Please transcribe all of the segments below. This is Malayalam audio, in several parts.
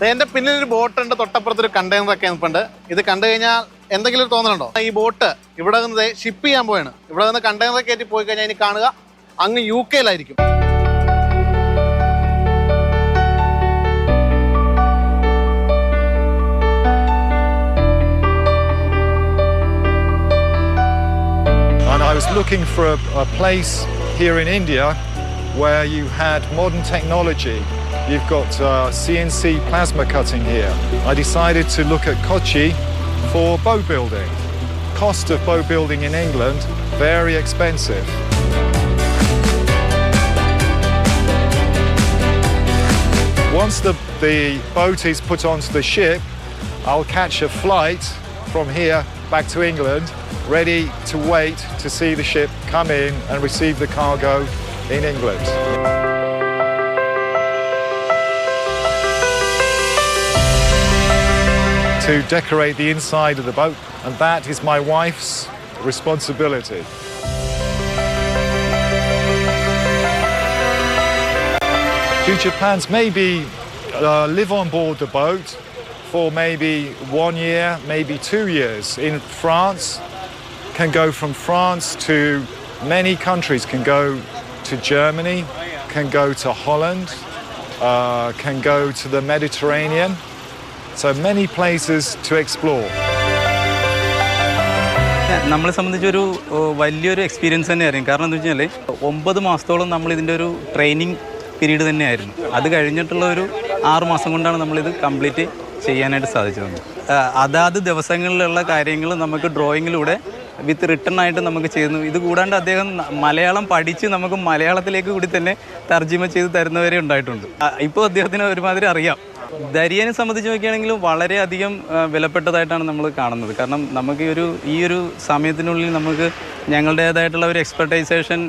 എൻ്റെ പിന്നിലൊരു ബോട്ടുണ്ട്, തൊട്ടപ്പുറത്തൊരു കണ്ടെയ്നറൊക്കെ നിൽപ്പുണ്ട്. ഇത് കണ്ടു കഴിഞ്ഞാൽ എന്തെങ്കിലും ഒരു തോന്നലുണ്ടോ? ഈ ബോട്ട് ഇവിടെ നിന്ന് ഷിപ്പ് ചെയ്യാൻ പോവാണ്. ഇവിടെ നിന്ന് കണ്ടെയ്നർ കയറ്റി പോയി കഴിഞ്ഞാൽ ഇനി കാണുക അങ്ങ് UK-യിലായിരിക്കും. And I was looking for a place here in India where you had modern technology. You've got CNC plasma cutting here. I decided to look at Kochi for boat building. Cost of boat building in England, very expensive. Once the boat is put onto the ship, I'll catch a flight from here back to England, ready to wait to see the ship come in and receive the cargo in England. To decorate the inside of the boat, and that is my wife's responsibility. Future plans maybe live on board the boat for maybe 1 year, maybe 2 years. In France, can go from France to many countries, can go to Germany, can go to Holland, can go to the Mediterranean. So many places to explore. നമ്മളെ സംബന്ധിച്ചൊരു വലിയൊരു എക്സ്പീരിയൻസ് തന്നെയായിരുന്നു. കാരണം എന്താ വെച്ചാൽ 9 മാസത്തോളം നമ്മൾ ഇതിൻ്റെ ഒരു ട്രെയിനിങ് പീരീഡ് തന്നെയായിരുന്നു. അത് കഴിഞ്ഞിട്ടുള്ള ഒരു 6 മാസം കൊണ്ടാണ് നമ്മളിത് കംപ്ലീറ്റ് ചെയ്യാനായിട്ട് സാധിച്ചത്. അതാത് ദിവസങ്ങളിലുള്ള കാര്യങ്ങൾ നമുക്ക് ഡ്രോയിങ്ങിലൂടെ വിത്ത് റിട്ടേൺ ആയിട്ട് നമുക്ക് ചെയ്യുന്നു. ഇത് കൂടാണ്ട് അദ്ദേഹം മലയാളം പഠിച്ച് നമുക്ക് മലയാളത്തിലേക്ക് കൂടി തന്നെ തർജ്ജിമ ചെയ്ത് തരുന്നവരെ ഉണ്ടായിട്ടുണ്ട്. ഇപ്പോൾ അദ്ദേഹത്തിന് ഒരുമാതിരി അറിയാം. ദരിയനെ സംബന്ധിച്ച് നോക്കുകയാണെങ്കിലും വളരെയധികം വിലപ്പെട്ടതായിട്ടാണ് നമ്മൾ കാണുന്നത്. കാരണം നമുക്ക് ഈ ഒരു സമയത്തിനുള്ളിൽ നമുക്ക് ഞങ്ങളുടേതായിട്ടുള്ള ഒരു എക്സ്പെർട്ടൈസേഷൻ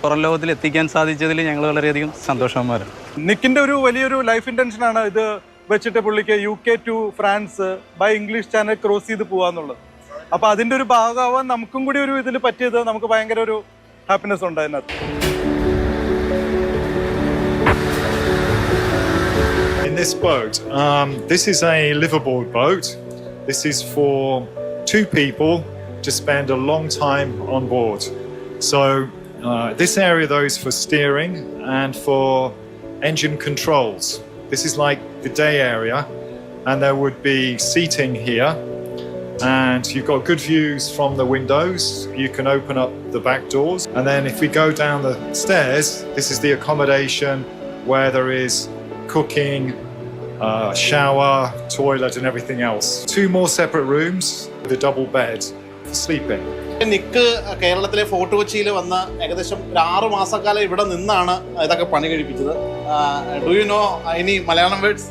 പുറം ലോകത്തിൽ എത്തിക്കാൻ സാധിച്ചതിൽ ഞങ്ങൾ വളരെയധികം സന്തോഷവാന്മാരാണ്. നിക്കിൻ്റെ ഒരു വലിയൊരു ലൈഫ് ഇൻറ്റൻഷനാണ് ഇത് വെച്ചിട്ട് പുള്ളിക്ക് UK to France by English Channel cross ചെയ്ത് പോകാന്നുള്ളത്. അപ്പോൾ അതിൻ്റെ ഒരു ഭാഗമാവാൻ നമുക്കും കൂടി ഒരു ഇതിൽ പറ്റിയത് നമുക്ക് ഭയങ്കര ഒരു ഹാപ്പിനെസ് ഉണ്ട് അതിനകത്ത്. In this boat, this is a liveaboard boat. This is for 2 people to spend a long time on board. So this area though is for steering and for engine controls. This is like the day area, and there would be seating here, and you've got good views from the windows. You can open up the back doors, and then if we go down the stairs, this is the accommodation where there is cooking, shower, toilet and everything else. 2 more separate rooms with a double bed for sleeping. നിക്ക് കേരളത്തിലെ ഫോർട്ട് കൊച്ചിയിൽ വന്ന് ഏകദേശം 6 മാസക്കാലം ഇവിടെ നിന്നാണ് ഇതൊക്കെ പണി കഴിപ്പിച്ചത്. Do you know any Malayalam words?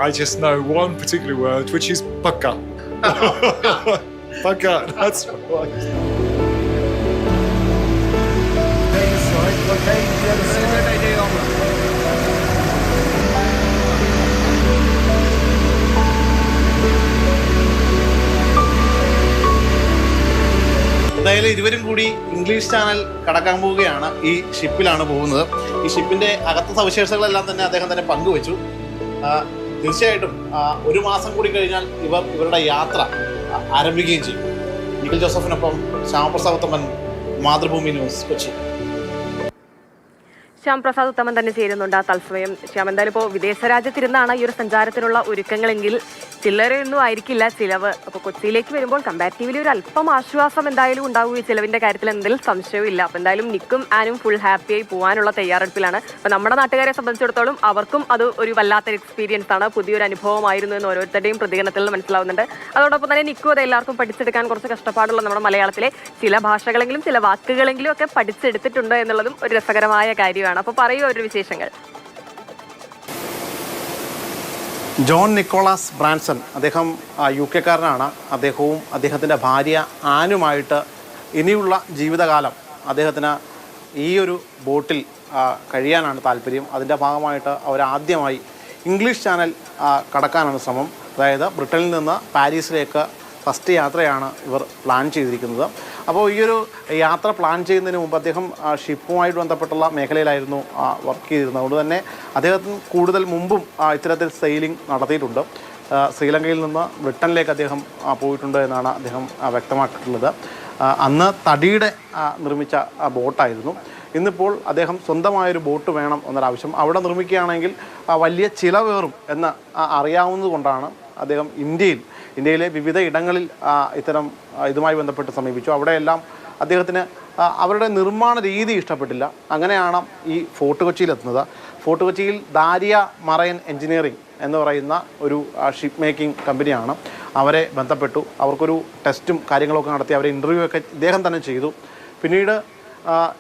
I just know one particular word, which is pakka. Pakka, that's right. എന്തായാലും ഇരുവരും കൂടി ഇംഗ്ലീഷ് ചാനൽ കടക്കാൻ പോവുകയാണ്. ഈ ഷിപ്പിലാണ് പോകുന്നത്. ഈ ഷിപ്പിൻ്റെ അകത്ത സവിശേഷതകളെല്ലാം തന്നെ അദ്ദേഹം തന്നെ പങ്കുവച്ചു. തീർച്ചയായിട്ടും 1 മാസം കൂടി കഴിഞ്ഞാൽ ഇവരുടെ യാത്ര ആരംഭിക്കുകയും ചെയ്യും. നിഖിൽ ജോസഫിനൊപ്പം ശ്യാമപ്രസാദ് ഉത്തമൻ, മാതൃഭൂമി ന്യൂസ്, കൊച്ചി. ശ്യാംപ്രസാദ് ഉത്തമൻ തന്നെ ചേരുന്നുണ്ട് തത്സമയം. ശ്യാം, എന്തായാലും ഇപ്പോൾ വിദേശ രാജ്യത്തിരുന്നാണ് ഈ ഒരു സഞ്ചാരത്തിനുള്ള ഒരുക്കങ്ങളെങ്കിൽ ചില്ലറയൊന്നും ആയിരിക്കില്ല ചിലവ്. അപ്പോൾ കൊച്ചിയിലേക്ക് വരുമ്പോൾ കമ്പാരിറ്റീവ്ലി ഒരു അല്പം ആശ്വാസം എന്തായാലും ഉണ്ടാവും ഈ ചിലവിൻ്റെ കാര്യത്തിൽ, എന്തെങ്കിലും സംശയമില്ല. അപ്പോൾ എന്തായാലും നിക്കും ആനും ഫുൾ ഹാപ്പിയായി പോകാനുള്ള തയ്യാറെടുപ്പിലാണ്. അപ്പോൾ നമ്മുടെ നാട്ടുകാരെ സംബന്ധിച്ചിടത്തോളം അവർക്കും അത് ഒരു വല്ലാത്തൊരു എക്സ്പീരിയൻസ് ആണ്, പുതിയൊരു അനുഭവമായിരുന്നു എന്ന് ഓരോരുത്തരുടെയും പ്രതികരണത്തിൽ നിന്ന് മനസ്സിലാവുന്നുണ്ട്. അതോടൊപ്പം തന്നെ നിക്കും അത് എല്ലാവർക്കും പഠിച്ചെടുക്കാൻ കുറച്ച് കഷ്ടപ്പാടുള്ള നമ്മുടെ മലയാളത്തിലെ ചില ഭാഷകളെങ്കിലും ചില വാക്കുകളെങ്കിലും ഒക്കെ പഠിച്ചെടുത്തിട്ടുണ്ട് എന്നുള്ളതും ഒരു രസകരമായ കാര്യമാണ്. അപ്പോൾ പറയൂ ഒരു വിശേഷങ്ങൾ. ജോൺ നിക്കോളാസ് ബ്രാൻസൺ, അദ്ദേഹം UK-കാരനാണ്. അദ്ദേഹവും അദ്ദേഹത്തിൻ്റെ ഭാര്യ ആനുമായിട്ട് ഇനിയുള്ള ജീവിതകാലം അദ്ദേഹത്തിന് ഈ ഒരു ബോട്ടിൽ കഴിയാനാണ് താല്പര്യം. അതിൻ്റെ ഭാഗമായിട്ട് അവരാദ്യമായി ഇംഗ്ലീഷ് ചാനൽ കടക്കാനാണ് ശ്രമം. അതായത് ബ്രിട്ടനിൽ നിന്ന് പാരീസിലേക്ക് ഫസ്റ്റ് യാത്രയാണ് ഇവർ പ്ലാൻ ചെയ്തിരിക്കുന്നത്. അപ്പോൾ ഈ ഒരു യാത്ര പ്ലാൻ ചെയ്യുന്നതിന് മുമ്പ് അദ്ദേഹം ഷിപ്പുമായിട്ട് ബന്ധപ്പെട്ടുള്ള മേഖലയിലായിരുന്നു വർക്ക് ചെയ്തിരുന്നത്. അതുകൊണ്ട് തന്നെ അദ്ദേഹത്തിന് കൂടുതൽ മുമ്പും ഇത്തരത്തിൽ സെയിലിംഗ് നടത്തിയിട്ടുണ്ട്. ശ്രീലങ്കയിൽ നിന്ന് ബ്രിട്ടനിലേക്ക് അദ്ദേഹം പോയിട്ടുണ്ട് എന്നാണ് അദ്ദേഹം വ്യക്തമാക്കിയിട്ടുള്ളത്. അന്ന് തടിയുടെ നിർമ്മിച്ച ബോട്ടായിരുന്നു. ഇന്നിപ്പോൾ അദ്ദേഹം സ്വന്തമായൊരു ബോട്ട് വേണം എന്നൊരാവശ്യം അവിടെ നിർമ്മിക്കുകയാണെങ്കിൽ വലിയ ചിലവേറും എന്ന് അറിയാവുന്നത് കൊണ്ടാണ് അദ്ദേഹം ഇന്ത്യയിലെ വിവിധ ഇടങ്ങളിൽ ഇത്തരം ഇതുമായി ബന്ധപ്പെട്ട് സമീപിച്ചു. അവിടെയെല്ലാം അദ്ദേഹത്തിന് അവരുടെ നിർമ്മാണ രീതി ഇഷ്ടപ്പെട്ടില്ല. അങ്ങനെയാണ് ഈ ഫോർട്ട് കൊച്ചിയിലെത്തുന്നത്. ഫോർട്ട് കൊച്ചിയിൽ ദാരിയ മറൈൻ എഞ്ചിനീയറിംഗ് എന്ന് പറയുന്ന ഒരു ഷിപ്പ് മേക്കിംഗ് കമ്പനിയാണ്. അവരെ ബന്ധപ്പെട്ടു. അവർക്കൊരു ടെസ്റ്റും കാര്യങ്ങളൊക്കെ നടത്തി അവരെ ഇൻ്റർവ്യൂ ഒക്കെ ഇദ്ദേഹം തന്നെ ചെയ്തു. പിന്നീട്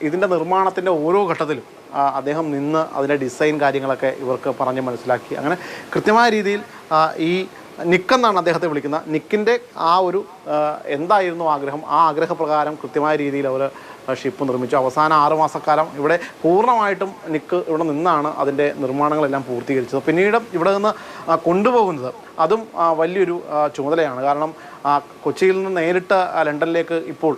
ഇതിൻ്റെ നിർമ്മാണത്തിൻ്റെ ഓരോ ഘട്ടത്തിലും അദ്ദേഹം നിന്ന് അതിൻ്റെ ഡിസൈൻ കാര്യങ്ങളൊക്കെ ഇവർക്ക് പറഞ്ഞ് മനസ്സിലാക്കി. അങ്ങനെ കൃത്യമായ രീതിയിൽ ഈ നിക്ക് എന്നാണ് അദ്ദേഹത്തെ വിളിക്കുന്നത്. നിക്കിൻ്റെ ആ ഒരു എന്തായിരുന്നു ആഗ്രഹം, ആ ആഗ്രഹപ്രകാരം കൃത്യമായ രീതിയിൽ അവർ ഷിപ്പ് നിർമ്മിച്ചു. അവസാന 6 മാസക്കാലം ഇവിടെ പൂർണ്ണമായിട്ടും നിക്ക് ഇവിടെ നിന്നാണ് അതിൻ്റെ നിർമ്മാണങ്ങളെല്ലാം പൂർത്തീകരിച്ചത്. പിന്നീട് ഇവിടെ നിന്ന് കൊണ്ടുപോകുന്നത് അതും വലിയൊരു ചുമതലയാണ്. കാരണം കൊച്ചിയിൽ നിന്ന് നേരിട്ട് ലണ്ടനിലേക്ക് ഇപ്പോൾ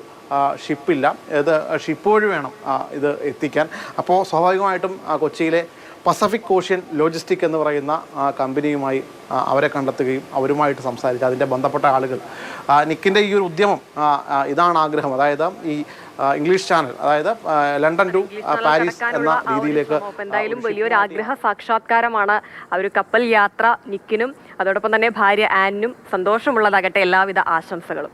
ഷിപ്പില്ല. ഇത് ഷിപ്പ് വഴി വേണം ഇത് എത്തിക്കാൻ. അപ്പോൾ സ്വാഭാവികമായിട്ടും കൊച്ചിയിലെ പസഫിക് ഓഷ്യൻ ലോജിസ്റ്റിക് എന്ന് പറയുന്ന കമ്പനിയുമായി അവരെ കണ്ടെത്തുകയും അവരുമായിട്ട് സംസാരിച്ച് അതിൻ്റെ ബന്ധപ്പെട്ട ആളുകൾ നിക്കിൻ്റെ ഈ ഒരു ഉദ്യമം ഇതാണ് ആഗ്രഹം. അതായത് ഈ ഇംഗ്ലീഷ് ചാനൽ, അതായത് ലണ്ടൻ ടു പാരീസ് എന്ന രീതിയിലേക്ക് എന്തായാലും വലിയൊരു ആഗ്രഹ സാക്ഷാത്കാരമാണ് ആ ഒരു കപ്പൽ യാത്ര നിക്കിനും അതോടൊപ്പം തന്നെ ഭാര്യ ആനിനും സന്തോഷമുള്ളതാകട്ടെ. എല്ലാവിധ ആശംസകളും.